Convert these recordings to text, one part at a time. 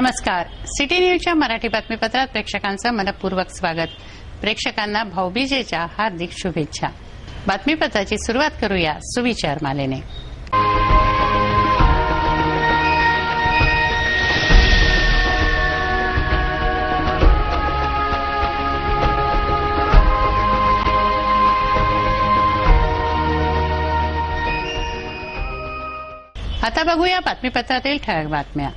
नमस्कार. सिटी न्यूजच्या मराठी बातमीपत्रात प्रेक्षकांचं मनपूर्वक स्वागत. प्रेक्षकांना भाऊबीजेच्या हार्दिक शुभेच्छा. बातमीपत्राची सुरुवात करूया सुविचार मालेने. आता बघूया बातमीपत्रातील ठळक बातम्या.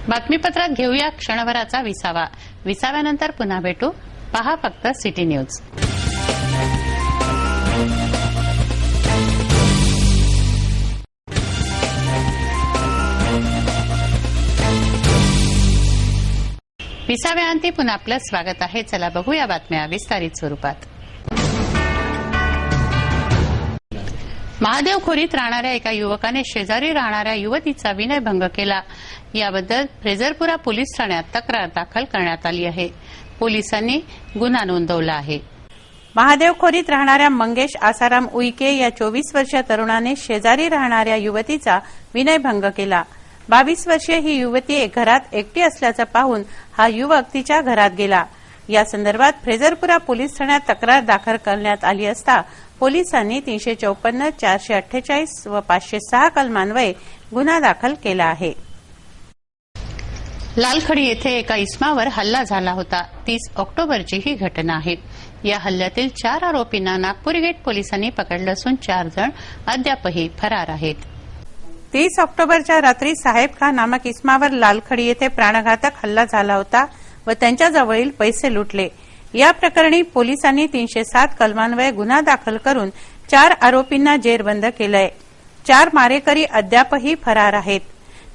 बातमीपत्रात घेऊया क्षणभराचा विसावा. विसाव्यानंतर पुन्हा भेटू. पहा फक्त सिटी न्यूज. विसाव्याअंती पुन्हा आपलं स्वागत आहे. चला बघूया बातम्या विस्तारित स्वरूपात. महादेव खोरीत राहणाऱ्या एका युवकाने शेजारी राहणाऱ्या युवतीचा विनयभंग केला. याबद्दल फ्रेझरपुरा पोलीस ठाण्यात तक्रार दाखल करण्यात आली आहे. पोलिसांनी गुन्हा नोंदवला आहे. महादेव खोरीत राहणाऱ्या मंगेश आसाराम उईके या 24 वर्षीय तरुणाने शेजारी राहणाऱ्या युवतीचा विनयभंग केला. 22 वर्षीय ही युवती घरात एकटी असल्याचं पाहून हा युवक तिच्या घरात गेला. या संदर्भात फ्रेझरपुरा पोलीस ठाण्यात तक्रार दाखल करण्यात आली असता पोलिसांनी 354, 448 व 506 कलमान्वये गुन्हा दाखल केला आहे. लालखडी येथे एका इस्मावर हल्ला झाला होता. 30 ऑक्टोबरची ही घटना आहे. या हल्ल्यातील 4 आरोपींना नागपुरी गेट पोलिसांनी पकडलं असून 4 जण अद्यापही फरार आहेत. 30 ऑक्टोबरच्या रात्री साहेब खान नामक इस्मावर लालखडी येथे प्राणघातक हल्ला झाला होता व त्यांच्याजवळील पैसे लुटले. या प्रकरणी पोलिसांनी 307 कलमान्वये गुन्हा दाखल करून 4 आरोपींना जेरबंद केलंय. 4 मारेकरी अद्यापही फरार आहेत.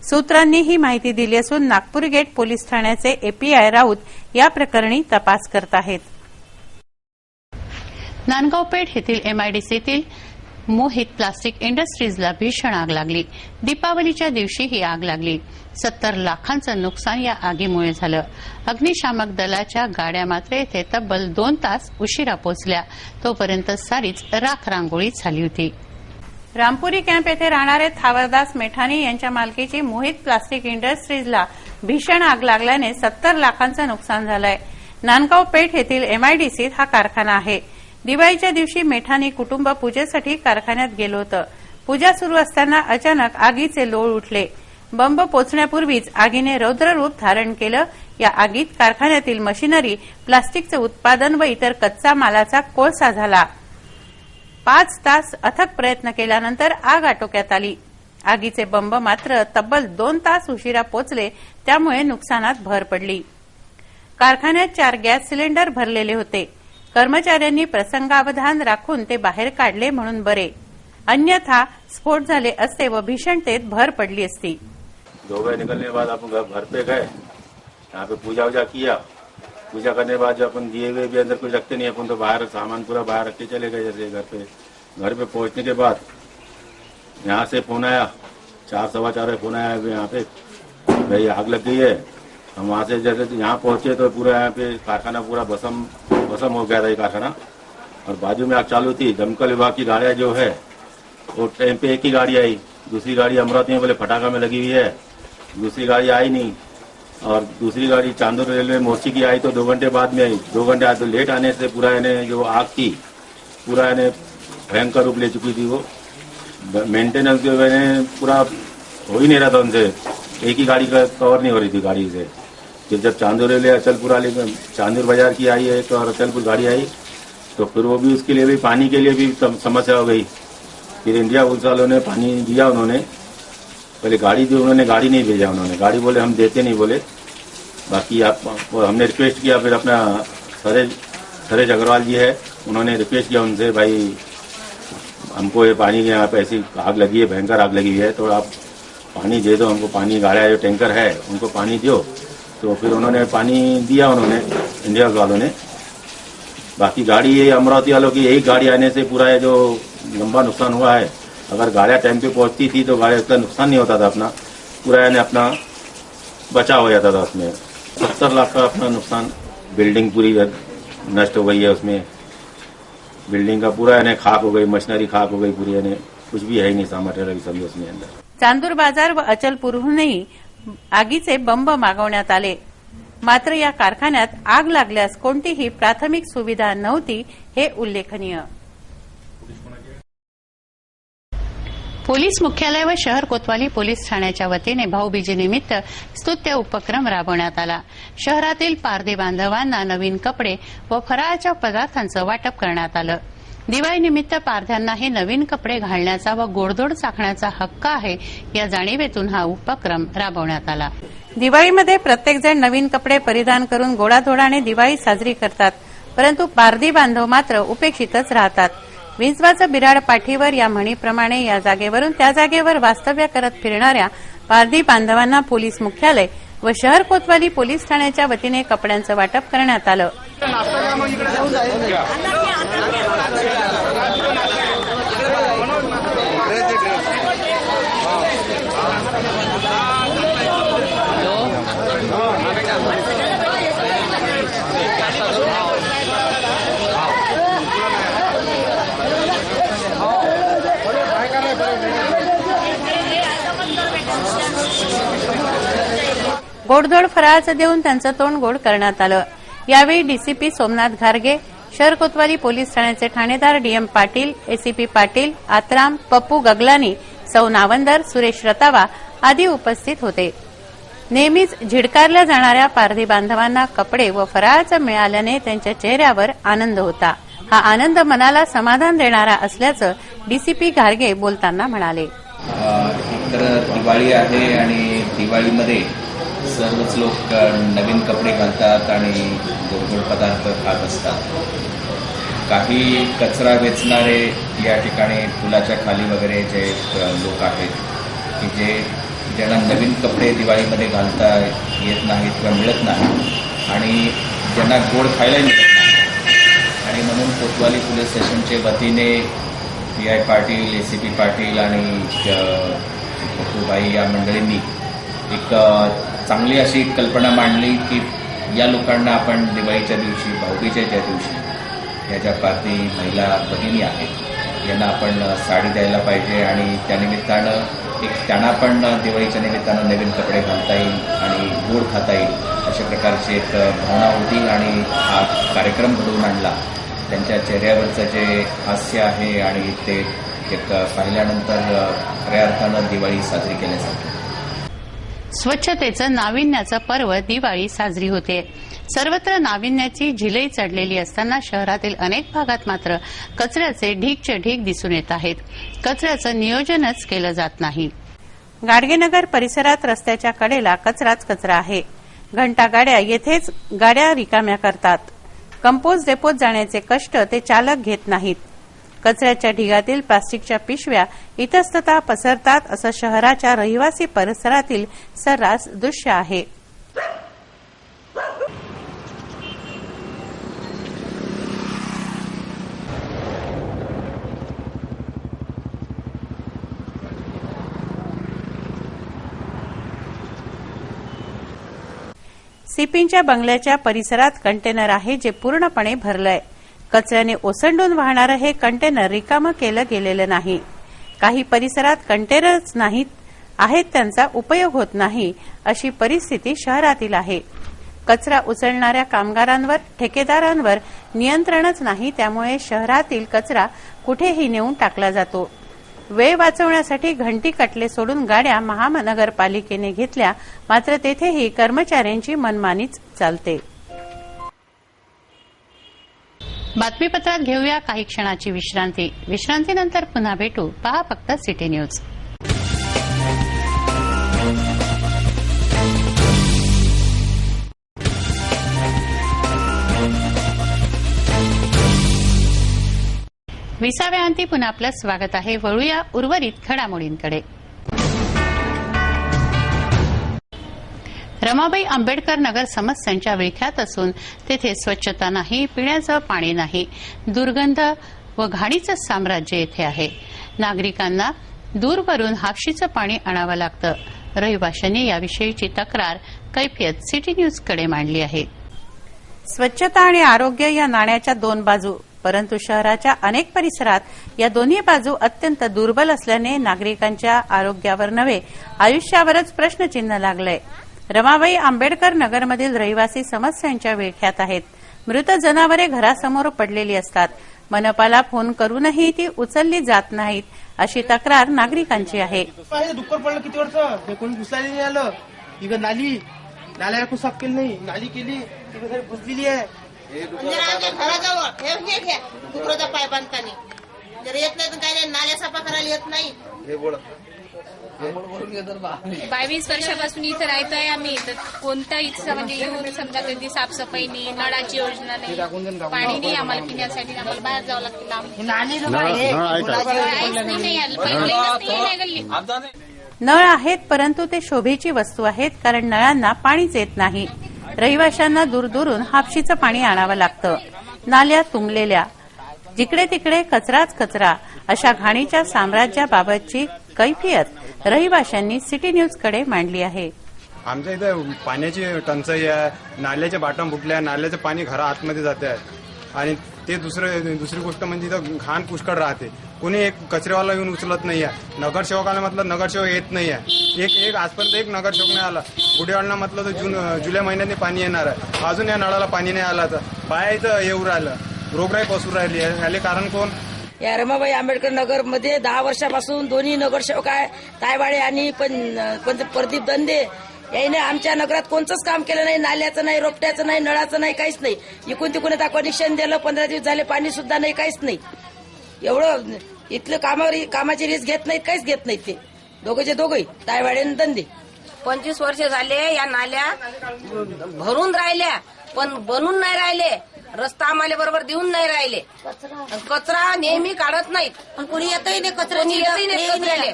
सूत्रांनी ही माहिती दिली असून नागपूर गेट पोलीस ठाण्याचे एपीआय राऊत या प्रकरणी तपास करत आहेत. नांदगाव पेठ येथील एमआयडीसीतील मोहित प्लास्टिक इंडस्ट्रीजला भीषण आग लागली. दीपावलीच्या दिवशी ही आग लागली. 70 लाखांचं नुकसान या आगीमुळे झालं. अग्निशामक दलाच्या गाड्या मात्र येथे तब्बल 2 तास उशिरा पोहोचल्या. तोपर्यंत सारीच राख रांगोळी झाली होती. रामपुरी कॅम्प येथे राहणारे थावरदास मेठानी यांच्या मालकीची मोहित प्लास्टिक इंडस्ट्रीजला भीषण आग लागल्याने 70 लाखांचं नुकसान झालंय. नांदगाव पेठ येथील एमआयडीसीत हा कारखाना आहे. दिवाळीच्या दिवशी मेठानी कुटुंब पूजेसाठी कारखान्यात गेलं होतं. पूजा सुरू असताना अचानक आगीचे लोळ उठले. बंब पोचण्यापूर्वीच आगीने रौद्ररूप धारण केलं. या आगीत कारखान्यातील मशिनरी, प्लास्टिकचं उत्पादन व इतर कच्चा मालाचा कोळसा झाला. 5 तास अथक प्रयत्न केल्यानंतर आग आटोक्यात आली. आगीचे बंब मात्र तब्बल 2 तास उशिरा पोचले. त्यामुळे नुकसानात भर पडली. कारखान्यात 4 गॅस सिलेंडर भरलेले होते. कर्मचाऱ्यांनी प्रसंगावधान राखून ते बाहेर काढले म्हणून बरे. अन्यथा स्फोट झाले असते व भीषणतेत भर पडली असती. 2 बजे निकलने के बाद अपन घर पे गए. यहाँ पे पूजा वूजा किया. पूजा करने के बाद जो अपन दिए हुए भी अंदर कुछ रखते नहीं, अपन तो बाहर सामान पूरा बाहर रख के चले गए. जैसे घर पे पहुंचने के बाद यहाँ से फोन आया. 4 सवा 4 बजे फोन आया यहाँ पे, भाई आग लग गई है. हम वहाँ से जैसे यहाँ पहुंचे तो पूरा यहाँ पे कारखाना पूरा भस्म हो गया था ये कारखाना. और बाजू में आग चालू थी. दमकल विभाग की गाड़ियाँ जो है वो टाइम पे एक ही गाड़ी आई. दूसरी गाड़ी अमरावती में बोले फटाका में लगी हुई है. दूसरी गाड़ी आई नहीं. और दूसरी गाड़ी चांदोर रेलवे मोर्ची की आई तो 2 घंटे बाद में आई. 2 घंटे आज तो लेट आने से पूरा इन्हें जो आग थी पूरा इन्हें भयंकर रूप ले चुकी थी. वो मेंटेनेंस जो है पूरा हो ही नहीं रहा था उनसे. एक ही गाड़ी का कवर नहीं हो रही थी गाड़ी से. जब चांदोर रेलवे अचलपुरा चांदूर बाजार की आई है और अचलपुर गाड़ी आई तो फिर वो भी उसके लिए भी पानी के लिए भी समस्या हो गई. फिर इंडिया पुलिस वालों ने पानी दिया. उन्होंने पहले गाड़ी दी, उन्होंने गाड़ी नहीं भेजा. उन्होंने गाड़ी बोले हम देते नहीं बोले. बाकी आप हमने रिक्वेस्ट किया. फिर अपना सरेश अग्रवाल जी है, उन्होंने रिक्वेस्ट किया उनसे, भाई हमको ये पानी यहाँ पे ऐसी आग लगी है, भयंकर आग लगी है, तो आप पानी दे दो हमको. पानी गाड़ा जो टैंकर है उनको पानी दो. तो फिर उन्होंने पानी दिया. उन्होंने इंडिया वालों ने। बाकी गाड़ी ये अमरावती वालों की यही गाड़ी आने से पूरा ये जो लंबा नुकसान हुआ है। अगर गाड़ियां टाइम पे पहुंचती थी तो गाड़ी का नुकसान नहीं होता था, अपना पूरा यानी अपना बचाव हो जाता था। उसमें 70 लाख का अपना नुकसान, बिल्डिंग पूरी नष्ट हो गई है। उसमें बिल्डिंग का पूरा यानी खाक हो गई, मशीनरी खाक हो गई पूरी, यानी कुछ भी है ही नहीं सामग्री समजा उसमें अंदर। चांदूर बाजार व अचलपूरहूनही आगीचे बंब मागवण्यात आले, मात्र या कारखान्यात आग लागल्यास कोणतीही प्राथमिक सुविधा नव्हती, हे उल्लेखनीय। पोलीस मुख्यालय व शहर कोतवाली पोलीस ठाण्याच्या वतीने भाऊबीजेनिमित्त स्तुत्य उपक्रम राबवण्यात आला। शहरातील पारधी बांधवांना नवीन कपडे व फराळाच्या पदार्थांचं वाटप करण्यात आलं। दिवाळीनिमित्त पारध्यांनाही नवीन कपडे घालण्याचा व गोडधोड चाखण्याचा हक्क आहे, या जाणीवेतून हा उपक्रम राबवण्यात आला। दिवाळीमध्ये प्रत्येकजण नवीन कपडे परिधान करून गोडाधोडाने दिवाळी साजरी करतात, परंतु पारधी बांधव मात्र उपेक्षितच राहतात। विंचवाचं बिराड पाठीवर या म्हणीप्रमाणे या जागेवरून त्या जागेवर वास्तव्य करत फिरणाऱ्या पारधी बांधवांना पोलीस मुख्यालय व शहर कोतवाली पोलीस ठाण्याच्या वतीने कपड्यांचं वाटप करण्यात आलं। गोडधोड फराळाचं देऊन त्यांचं तोंड गोड करण्यात आलं। यावेळी डीसीपी सोमनाथ घारगे, शहर कोतवाली पोलीस ठाण्याचे ठाणेदार डीएम पाटील, एसीपी पाटील, आत्राम, पप्पू गगलानी, सौ नावंदर, सुरेश रतावा आदी उपस्थित होते। नेहमीच झिडकारल्या जाणाऱ्या पारधी बांधवांना कपडे व फराळाचं मिळाल्याने त्यांच्या चेहऱ्यावर आनंद होता। हा आनंद मनाला समाधान देणारा असल्याचं डीसीपी घारगे बोलताना म्हणाले। एकतर दिवाळी आहे आणि दिवाळीमध्ये सर्वच लोक नवीन कपडे घालतात आणि गोडगोड पदार्थ खात असतात। काही कचरा वेचणारे या ठिकाणी पुलाच्या खाली वगैरे जे लोक आहेत की ज्यांना नवीन कपडे दिवाळीमध्ये घालता येत नाहीत किंवा मिळत नाही आणि ज्यांना गोड खायला मिळत नाही, आणि म्हणून कोतवाली पोलीस स्टेशनच्या वतीने PI पाटील, ACP पाटील आणि पप्पूबाई या मंडळींनी एक चांगली अशी कल्पना मांडली की या लोकांना आपण दिवाळीच्या दिवशी, भाऊबीजेच्या दिवशी या ज्या पारधी महिला भगिनी आहेत यांना आपण साडी द्यायला पाहिजे आणि त्यानिमित्तानं त्यांना पण दिवाळीच्या निमित्तानं नवीन कपडे घालता येईल आणि गोड खाता येईल अशा प्रकारची एक भावना होती आणि हा कार्यक्रम घडवून आणला। त्यांच्या चेहऱ्यावरचं जे हास्य आहे आणि ते एक पाहिल्यानंतर खऱ्या अर्थानं दिवाळी साजरी केल्यासारखी। स्वच्छतेचं नाविन्याचं पर्व दिवाळी साजरी होते। सर्वत्र नाविन्याची झिलई चढलेली असताना शहरातील अनेक भागात मात्र कचऱ्याचे ढीगचे ढीग दिसून येत आहेत। कचऱ्याचं नियोजनच केलं जात नाही। गाडगेनगर परिसरात रस्त्याच्या कडेला कचराच कचरा आहे। घंटा गाड्या येथेच गाड्या रिकाम्या करतात। कंपोस्ट डेपोत जाण्याचे कष्ट ते चालक घेत नाहीत। कचऱ्याच्या ढिगातील प्लास्टिकच्या पिशव्या इतस्ततः पसरतात, असं शहराच्या रहिवासी परिसरातील सर्रास दृश्य आहे। सिपिंच्या बंगल्याच्या परिसरात कंटेनर आहे जे पूर्णपणे भरलंय। कचऱ्याने ओसंडून वाहणारं हे कंटेनर रिकामं केलं गेलेलं नाही। काही परिसरात कंटेनरच नाहीत, आहेत त्यांचा उपयोग होत नाही, अशी परिस्थिती शहरातील आहे। कचरा उचलणाऱ्या कामगारांवर, ठेकेदारांवर नियंत्रणच नाही, त्यामुळे शहरातील कचरा कुठेही नेऊन टाकला जातो। वेळ वाचवण्यासाठी घंटी कटले सोडून गाड्या महानगरपालिकेने घेतल्या, मात्र तेथेही कर्मचाऱ्यांची मनमानीच चालते। बातमीपत्रात घेऊया काही क्षणाची विश्रांती। विश्रांतीनंतर पुन्हा भेटू। पहा फक्त सिटी न्यूज। विसाव्या अंती पुन्हा आपलं स्वागत आहे। वळूया उर्वरित घडामोडींकडे। रमाबाई आंबेडकर नगर समस्यांच्या विळख्यात असून तेथे स्वच्छता नाही, पिण्याचं पाणी नाही, दुर्गंध व घाणीचं साम्राज्य येथे आहे. नागरिकांना दूरवरून हापशीचं पाणी आणावं लागतं. रहिवाशांनी याविषयीची तक्रार कैफियत सिटी न्यूजकडे मांडली आहे. स्वच्छता आणि आरोग्य या नाण्याच्या दोन बाजू, परंतु शहराच्या अनेक परिसरात या दोन्ही बाजू अत्यंत दुर्बल असल्याने नागरिकांच्या आरोग्यावर नव्हे आयुष्यावरच प्रश्नचिन्ह लागलंय. रमाबाई आंबेडकर नगरमधील रहिवासी समस्यांच्या विळख्यात आहेत. मृत जनावरे घरासमोर पडलेली असतात. मनपाला फोन करूनही ती उचलली जात नाहीत, अशी तक्रार नागरिकांची आहे. डुक्कर पडलं किती वर्ष कोणी घुसलायला नाही आलं. इकडे नाल्याला खूप साफ केली नाही, नाली केली तिकडे घुसलेली आहे. घराजवळ हे घ्या डुकराचा पाय बांधताना जर येत नाही तर काय नाही, नाल्या साफा करायला येत नाही. 22 वर्षापासून इथं राहतोय आम्ही. तर कोणता इथं म्हणजे येऊन समजा कधी साफसफाई नाही, नळाची योजना नाही, पाणी नाही आम्हाला पिण्यासाठी, आम्हाला बाहेर जावं लागतं लांब. नळ आहेत, परंतु ते शोभेची वस्तू आहेत, कारण नळांना पाणीच येत नाही. रहिवाशांना दूरदूरून हापशीचं पाणी आणावं लागतं. नाल्या तुंबलेल्या, जिकडे तिकडे कचराच कचरा, अशा घाणीच्या साम्राज्याबाबतची कैफियत रहिवाशांनी सिटी न्यूजकडे मांडली आहे. आमच्या इथे पाण्याची टंचाई आहे, नाल्याच्या बाटम फुटल्या, नाल्याचं पाणी घरा आतमध्ये जाते आहे. आणि ते दुसरी गोष्ट म्हणजे इथं घाण पुष्कळ राहते. कोणी एक कचरेवाला येऊन उचलत नाही आहे. नगरसेवकाला म्हटलं नगरसेवक येत नाही आहे. एक आजपर्यंत एक नगरसेवक नाही आला. गुढीवाडला म्हटलं तर जुलै महिन्यात पाणी येणार आहे. अजून या नळाला पाणी नाही आलं. तर बाया इथं येऊ राहिलं, रोगराई पसरू राहिली आहे. याले कारण कोण? या रमाबाई आंबेडकर नगर मध्ये 10 वर्षापासून दोन्ही नगरसेवक आहे, तायवाडे आणि प्रदीप दंदे. याने आमच्या नगरात कोणतंच काम केलं नाही. नाल्याचं नाही, रोपट्याचं नाही, नळाचं नाही, काहीच नाही. इकून तिकून आता कनेक्शन दिलं, 15 दिवस झाले, पाणी सुद्धा नाही, काहीच नाही. एवढं इथलं कामाची रीस घेत नाहीत, काहीच घेत नाहीत. ते दोघे तायवाडे आणि दंदे. 25 वर्ष झाले या नाल्या भरून राहिल्या, पण बनून नाही राहिले. रस्ता आम्हाला बरोबर देऊन नाही राहिले. कचरा नेहमी काढत नाहीत, पण कोणी येतही नाही. कचऱ्याले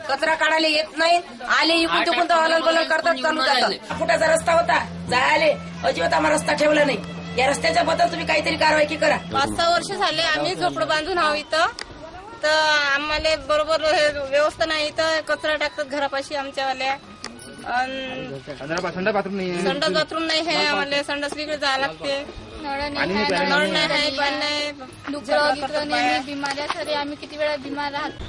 कचरा काढायला येत नाही. आले इकडून तिकडून तर हलल करतात, चालू जातात. फुटाचा रस्ता होता, जायले अजिबात आम्हाला रस्ता ठेवला नाही. या रस्त्याच्या बद्दल तुम्ही काहीतरी कारवाई करा. 5-6 वर्ष झाले आम्ही झोपडं बांधून आहो इथं. तर आम्हाला बरोबर व्यवस्था नाही. इथं कचरा टाकतात घरापाशी आमच्यावाल्या. संडास बाथरूम नाही, संडास बाथरूम नाही आहे आम्हाला. संडास वेगळे जावं लागते. नळ नाही आहे, पाणी नाही. डुकरं नेहमी बिमाऱ्या तरी आम्ही किती वेळा बिमार राहतो.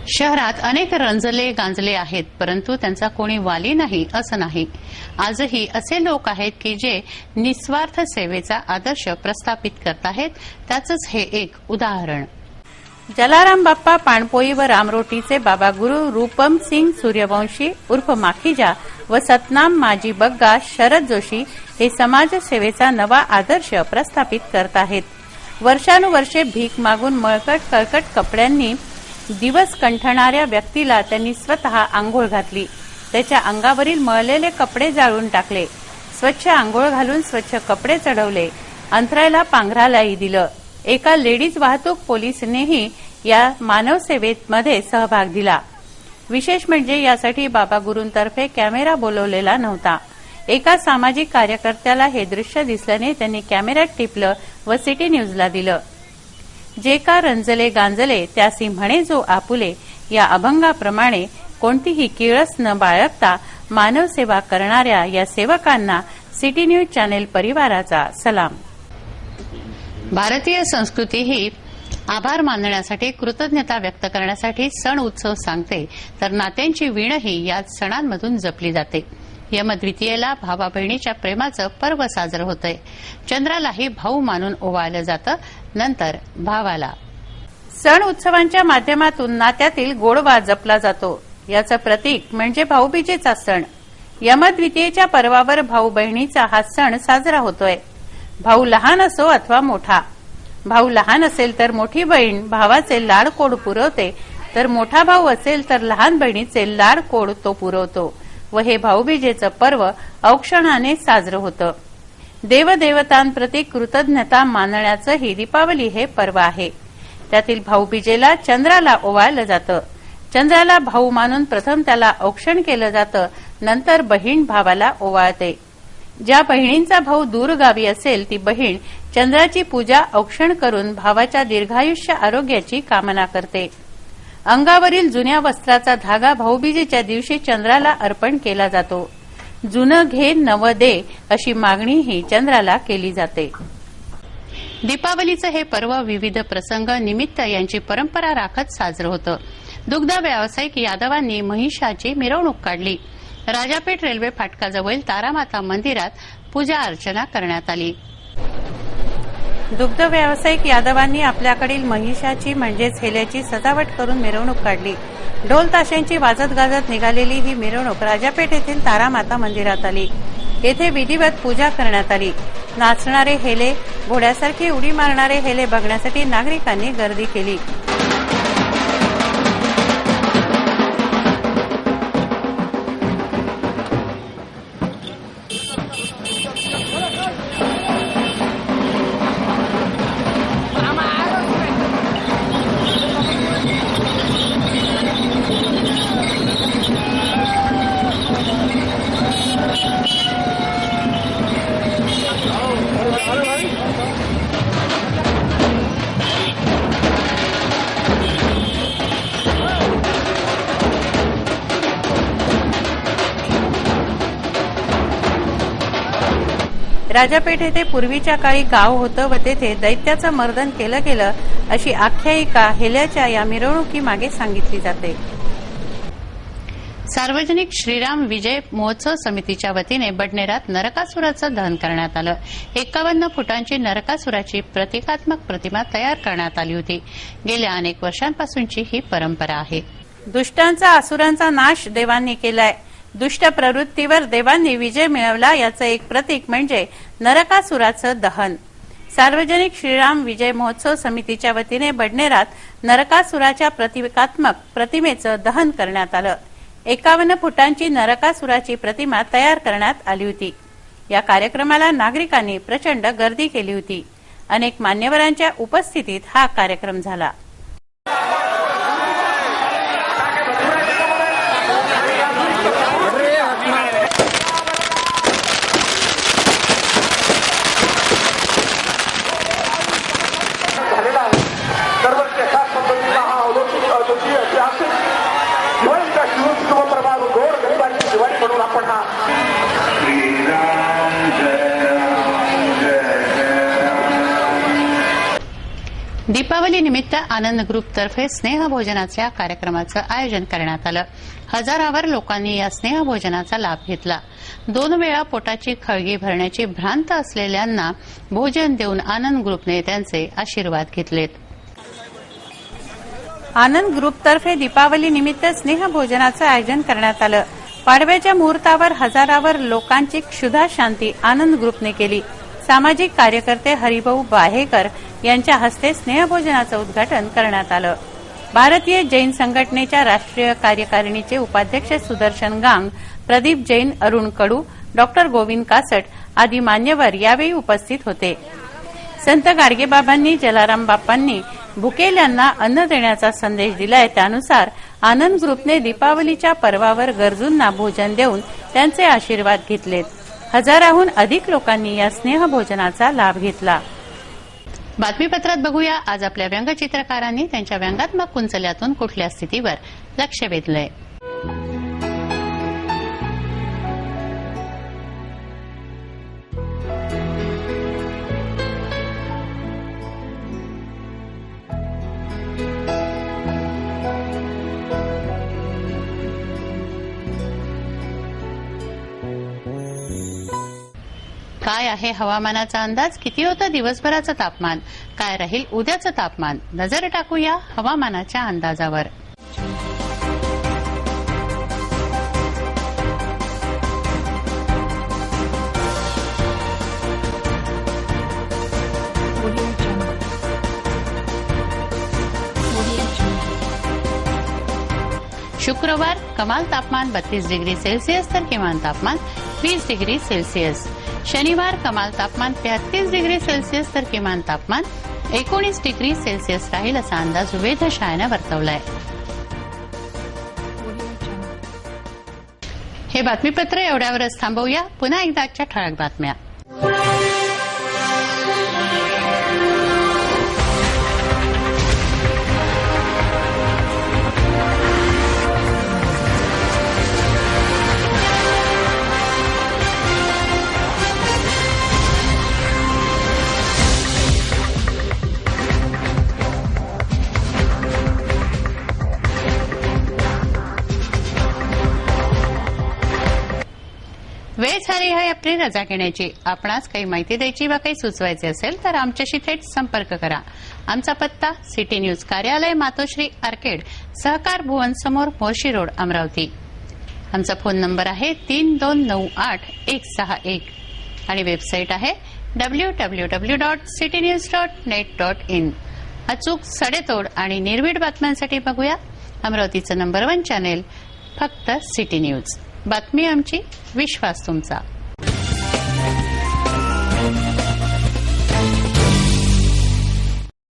शहरात अनेक रंजले गांजले आहेत, परंतु त्यांचा कोणी वाली नाही असं नाही. आजही असे लोक आहेत की जे निस्वार्थ सेवेचा आदर्श प्रस्थापित करत आहेत. त्याचंच हे एक उदाहरण. जलाराम बाप्पा पाणपोई व रामरोटीचे बाबा गुरु रूपम सिंग सूर्यवंशी उर्फ माखीजा व सतनाम माजी बग्गा शरद जोशी हे समाजसेवेचा नवा आदर्श प्रस्थापित करत आहेत. वर्षानुवर्षे भीक मागून मळकट कळकट कपड्यांनी दिवस कंठणाऱ्या व्यक्तीला त्यांनी स्वतः आंघोळ घातली. त्याच्या अंगावरील मळलेले कपडे जाळून टाकले. स्वच्छ आंघोळ घालून स्वच्छ कपडे चढवले. अंथरायला पांघरालाही दिलं. एका लेडीज वाहतूक पोलिसनेही या मानवसेवेमध्ये सहभाग दिला. विशेष म्हणजे यासाठी बाबा गुरूंतर्फे कॅमेरा बोलवलेला नव्हता. एका सामाजिक कार्यकर्त्याला हे दृश्य दिसल्याने त्यांनी कॅमेऱ्यात टिपलं व सिटी न्यूजला दिलं. जे का रंजले गांजले त्यासी म्हणे जो आपुले, या अभंगाप्रमाणे कोणतीही किळस न बाळगता मानवसेवा करणाऱ्या या सेवकांना सिटी न्यूज चॅनेल परिवाराचा सलाम. भारतीय संस्कृती ही आभार मानण्यासाठी, कृतज्ञता व्यक्त करण्यासाठी सण उत्सव सांगते, तर नात्यांची वीणही या सणांमधून जपली जाते. यमद्वितीयेला भावा बहिणीच्या प्रेमाचं पर्व साजरं होतंय. चंद्रालाही भाऊ मानून ओवाळलं जातं, नंतर भावाला. सण उत्सवांच्या माध्यमातून नात्यातील गोडवा जपला जातो. याचं प्रतीक म्हणजे भाऊबीजेचा सण. यमद्वितीयेच्या पर्वावर भाऊ बहिणीचा हा सण साजरा होतोय. भाऊ लहान असो अथवा मोठा. भाऊ लहान असेल तर मोठी बहीण भावाचे लाडकोड पुरवते, तर मोठा भाऊ असेल तर लहान बहिणीचे लाडकोड तो पुरवतो व हे भाऊबीजेचं पर्व औक्षणाने साजरं होतं. देवदेवतांप्रती कृतज्ञता मानण्याचं ही दीपावली हे पर्व आहे. त्यातील भाऊबीजेला चंद्राला ओवाळलं जातं. चंद्राला भाऊ मानून प्रथम त्याला औक्षण केलं जातं, नंतर बहीण भावाला ओवाळते. ज्या बहिणींचा भाऊ दूरगावी असेल ती बहीण चंद्राची पूजा औक्षण करून भावाच्या दीर्घायुष्य आरोग्याची कामना करते. अंगावरील जुन्या वस्त्राचा धागा भाऊबीजेच्या दिवशी चंद्राला अर्पण केला जातो. जुनं घे नवं दे अशी मागणीही चंद्राला केली जाते. दीपावलीचं हे पर्व विविध प्रसंग निमित्त यांची परंपरा राखत साजरं होतं. दुग्ध व्यावसायिक यादवांनी महिषाची मिरवणूक काढली. राजापेठ रेल्वे फाटकाजवळील तारामाता मंदिरात पूजा अर्चना करण्यात आली. दुग्ध व्यावसायिक यादवांनी आपल्याकडील महिषाची म्हणजेच हेल्याची सजावट करून मिरवणूक काढली. ढोल ताशांची वाजत गाजत निघालेली ही मिरवणूक राजापेठ येथील तारामाता मंदिरात आली. येथे विधिवत पूजा करण्यात आली. नाचणारे हेले, घोड्यासारखे उडी मारणारे हेले बघण्यासाठी नागरिकांनी गर्दी केली. राजापेठ येथे पूर्वीच्या काळी गाव होतं व तेथे दैत्याचं मर्दन केलं गेलं अशी आख्यायिका हेल्याच्या या मिरवणुकीमागे सांगितली जाते. सार्वजनिक श्रीराम विजय महोत्सव समितीच्या वतीने बडनेरात नरकासुराचं दहन करण्यात आलं. 51 फुटांची नरकासुराची प्रतिकात्मक प्रतिमा तयार करण्यात आली होती. गेल्या अनेक वर्षांपासूनची ही परंपरा आहे. दुष्टांचा असुरांचा नाश देवांनी केलाय. दुष्ट प्रवृत्तीवर देवांनी विजय मिळवला याचं एक प्रतीक म्हणजे नरकासुराचं दहन. सार्वजनिक श्रीराम विजय महोत्सव समितीच्या वतीने बडनेरात नरकासुराच्या प्रतिकात्मक प्रतिमेचं दहन करण्यात आलं. 51 फुटांची नरकासुराची प्रतिमा तयार करण्यात आली होती. या कार्यक्रमाला नागरिकांनी प्रचंड गर्दी केली होती. अनेक मान्यवरांच्या उपस्थितीत हा कार्यक्रम झाला. दीपावली निमित्त आनंद ग्रुपतर्फे स्नेहभोजनाच्या कार्यक्रमाचं आयोजन करण्यात आलं. हजारावर लोकांनी या स्नेहभोजनाचा लाभ घेतला. 2 वेळा पोटाची खळगी भरण्याची भ्रांत असलेल्यांना भोजन देऊन आनंद ग्रुपने त्यांचे आशीर्वाद घेतलेत. आनंद ग्रुपतर्फे दीपावली निमित्त स्नेहभोजनाचं आयोजन करण्यात आलं. पाडव्याच्या मुहूर्तावर हजारावर लोकांची क्षुधा शांती आनंद ग्रुपने केली. सामाजिक कार्यकर्ते हरिभाऊ बाहेकर यांच्या हस्ते स्नेहभोजनाचं उद्घाटन करण्यात आलं. भारतीय जैन संघटनेच्या राष्ट्रीय कार्यकारिणीचे उपाध्यक्ष सुदर्शन गांग, प्रदीप जैन, अरुण कडू, डॉक्टर गोविंद कासट आदी मान्यवर यावेळी उपस्थित होते. संत गाडगेबाबांनी जलाराम बाप्पांनी भुकेल्यांना अन्न देण्याचा संदेश दिलाय. त्यानुसार आनंद ग्रुपने दीपावलीच्या पर्वावर गरजूंना भोजन देऊन त्यांचे आशीर्वाद घेतलेत. हजाराहून अधिक लोकांनी या स्नेहभोजनाचा लाभ घेतला. बातमीपत्रात बघूया आज आपल्या व्यंगचित्रकारांनी त्यांच्या व्यंगात्मक कुंचल्यातून कुठल्या स्थितीवर लक्ष वेधलंय. काय आहे हवामानाचा अंदाज? किती होतं दिवसभराचं तापमान? काय राहील उद्याचं तापमान? नजर टाकूया हवामानाच्या अंदाजावर. शुक्रवार कमाल तापमान 32 डिग्री सेल्सिअस तर किमान तापमान 20 डिग्री सेल्सिअस. शनिवार कमाल तापमान 33 डिग्री सेल्सिअस तर किमान तापमान 19 डिग्री सेल्सिअस राहील असा अंदाज वेधशाळेनं वर्तवलाय. हे हे बातमीपत्र एवढ्यावरच थांबवूया. पुन्हा एकदा आजच्या ठळक बातम्या. वेळ झाली आहे आपली रजा घेण्याची. आपणास काही माहिती द्यायची वा काही सुचवायचे असेल तर आमच्याशी थेट संपर्क करा. आमचा पत्ता सिटी न्यूज कार्यालय, मातोश्री आर्केड, सहकार भुवन समोर, मोर्शी रोड, अमरावती. आमचा फोन नंबर आहे 3298-161 आणि वेबसाईट आहे www.citynews.net.in. अचूक, सडेतोड आणि निर्भीड बातम्यांसाठी बघूया अमरावतीचं नंबर 1 चॅनेल, फक्त सिटी न्यूज. बातमी आमची, विश्वास तुमचा.